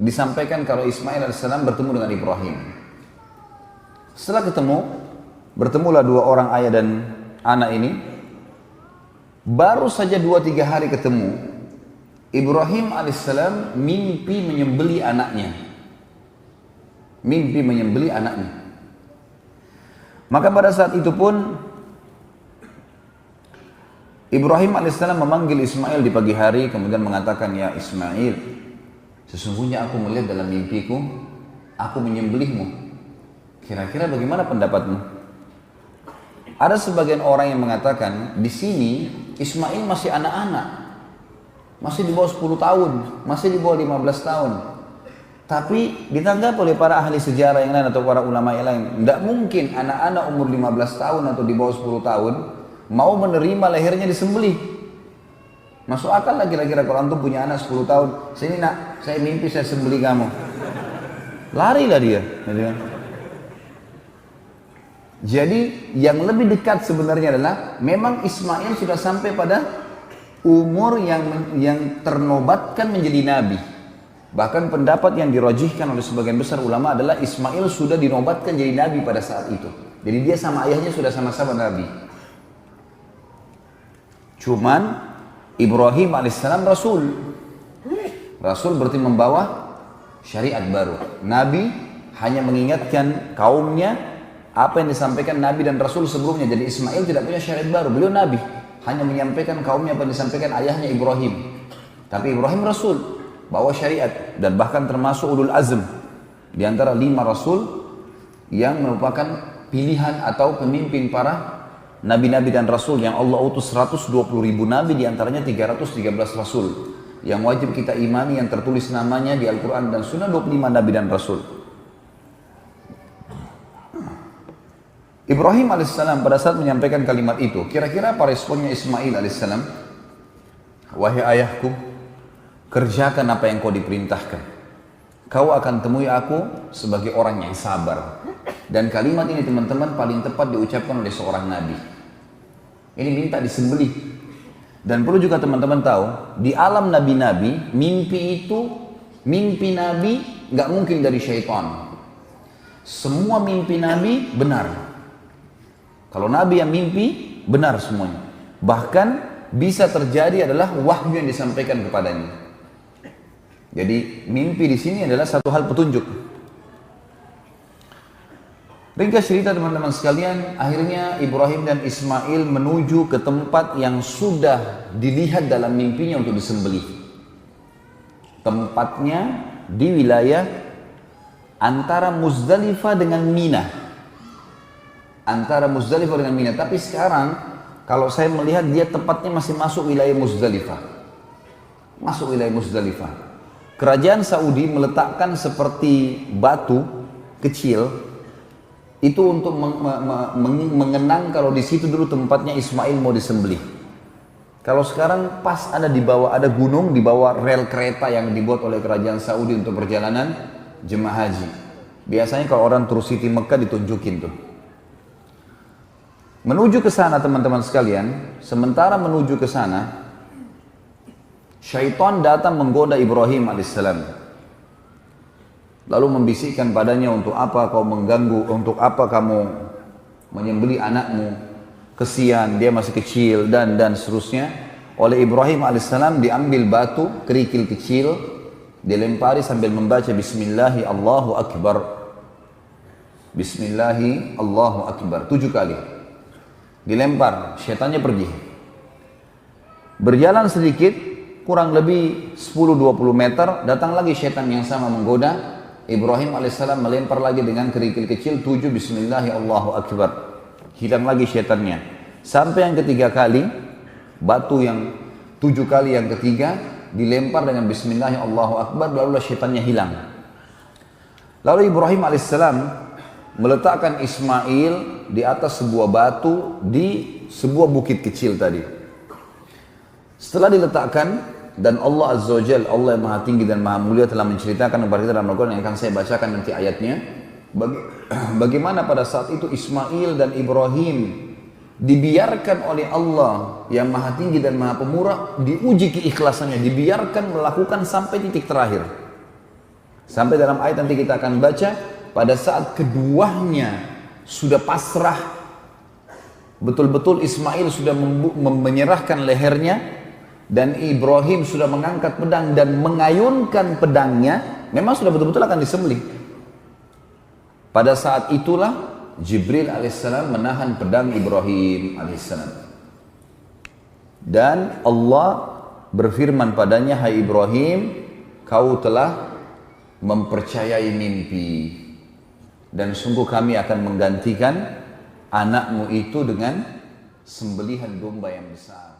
disampaikan kalau Ismail alaihissalam bertemu dengan Ibrahim. Setelah ketemu, bertemulah dua orang ayah dan anak ini. Baru saja 2-3 hari ketemu, Ibrahim alaihissalam mimpi menyembelih anaknya. Mimpi menyembelih anaknya. Maka pada saat itu pun Ibrahim alaihissalam memanggil Ismail di pagi hari, kemudian mengatakan, ya Ismail, sesungguhnya aku melihat dalam mimpiku, aku menyembelihmu. Kira-kira bagaimana pendapatmu? Ada sebagian orang yang mengatakan, di sini Ismail masih anak-anak, masih di bawah 10 tahun, masih di bawah 15 tahun. Tapi ditanggapi oleh para ahli sejarah yang lain atau para ulama yang lain, tidak mungkin anak-anak umur 15 tahun atau di bawah 10 tahun mau menerima lehernya disembelih. Masuk akal lah kira-kira kalau antum punya anak 10 tahun, sini nak, saya mimpi saya sembelih kamu. Larilah dia. Jadi yang lebih dekat sebenarnya adalah memang Ismail sudah sampai pada umur yang ternobatkan menjadi nabi. Bahkan pendapat yang dirajihkan oleh sebagian besar ulama adalah Ismail sudah dinobatkan jadi nabi pada saat itu. Jadi dia sama ayahnya sudah sama-sama nabi. Cuman Ibrahim alaihissalam rasul. Rasul berarti membawa syariat baru. Nabi hanya mengingatkan kaumnya apa yang disampaikan Nabi dan Rasul sebelumnya. Jadi Ismail tidak punya syariat baru, beliau Nabi, hanya menyampaikan kaumnya apa yang disampaikan ayahnya Ibrahim. Tapi Ibrahim Rasul, bawa syariat, dan bahkan termasuk ulul azm di antara 5 Rasul yang merupakan pilihan atau pemimpin para Nabi-Nabi dan Rasul yang Allah utus 120.000 Nabi, di antaranya 313 Rasul yang wajib kita imani, yang tertulis namanya di Al-Quran dan Sunnah, 25 Nabi dan Rasul. Ibrahim alaihissalam pada saat menyampaikan kalimat itu, kira-kira apa responnya Ismail alaihissalam? Wahai ayahku, kerjakan apa yang kau diperintahkan. Kau akan temui aku sebagai orang yang sabar. Dan kalimat ini teman-teman paling tepat diucapkan oleh seorang nabi. Ini minta disembelih. Dan perlu juga teman-teman tahu, di alam nabi-nabi, mimpi nabi nggak mungkin dari syaitan. Semua mimpi nabi benar. Kalau nabi yang mimpi, benar semuanya. Bahkan bisa terjadi adalah wahyu yang disampaikan kepadanya. Jadi mimpi di sini adalah satu hal petunjuk. Ringkas cerita teman-teman sekalian, akhirnya Ibrahim dan Ismail menuju ke tempat yang sudah dilihat dalam mimpinya untuk disembelih. Tempatnya di wilayah antara Muzdalifah dengan Mina. Antara Muzdalifah dengan Mina. Tapi sekarang kalau saya melihat dia tepatnya masih masuk wilayah Muzdalifah. Masuk wilayah Muzdalifah. Kerajaan Saudi meletakkan seperti batu kecil itu untuk mengenang kalau di situ dulu tempatnya Ismail mau disembelih. Kalau sekarang pas ada di bawah, ada gunung di bawah rel kereta yang dibuat oleh kerajaan Saudi untuk perjalanan jemaah haji. Biasanya kalau orang terus Siti Mekah ditunjukin tuh. Menuju ke sana teman-teman sekalian, sementara menuju ke sana, syaitan datang menggoda Ibrahim alaihissalam. Lalu membisikkan padanya, untuk apa kau mengganggu, untuk apa kamu menyembelih anakmu, kesian, dia masih kecil, dan seterusnya. Oleh Ibrahim alaihissalam diambil batu, kerikil kecil, dilempari sambil membaca Bismillahi Allahu Akbar. Bismillahi Allahu Akbar 7 kali. Dilempar, syaitannya pergi. Berjalan sedikit, kurang lebih 10-20 meter, datang lagi syaitan yang sama menggoda. Ibrahim alaihissalam melempar lagi dengan kerikil kecil 7 Bismillahi Allahu Akbar. Hilang lagi syaitannya. Sampai yang ketiga kali, batu yang 7 kali yang ketiga dilempar dengan Bismillahi Allahu Akbar, lalu syaitannya hilang. Lalu Ibrahim alaihissalam meletakkan Ismail di atas sebuah batu di sebuah bukit kecil tadi. Setelah diletakkan, dan Allah Azza wa Jalla, Allah yang maha tinggi dan maha mulia, telah menceritakan kepada kita dalam Al-Quran yang akan saya bacakan nanti ayatnya, bagaimana pada saat itu Ismail dan Ibrahim dibiarkan oleh Allah yang maha tinggi dan maha pemurah, diuji keikhlasannya, dibiarkan melakukan sampai titik terakhir. Sampai dalam ayat nanti kita akan baca, pada saat keduanya sudah pasrah, betul-betul Ismail sudah menyerahkan lehernya, dan Ibrahim sudah mengangkat pedang dan mengayunkan pedangnya, memang sudah betul-betul akan disembelih. Pada saat itulah Jibril alaihissalam menahan pedang Ibrahim alaihissalam. Dan Allah berfirman padanya, hai Ibrahim, kau telah mempercayai mimpi, dan sungguh kami akan menggantikan anakmu itu dengan sembelihan domba yang besar.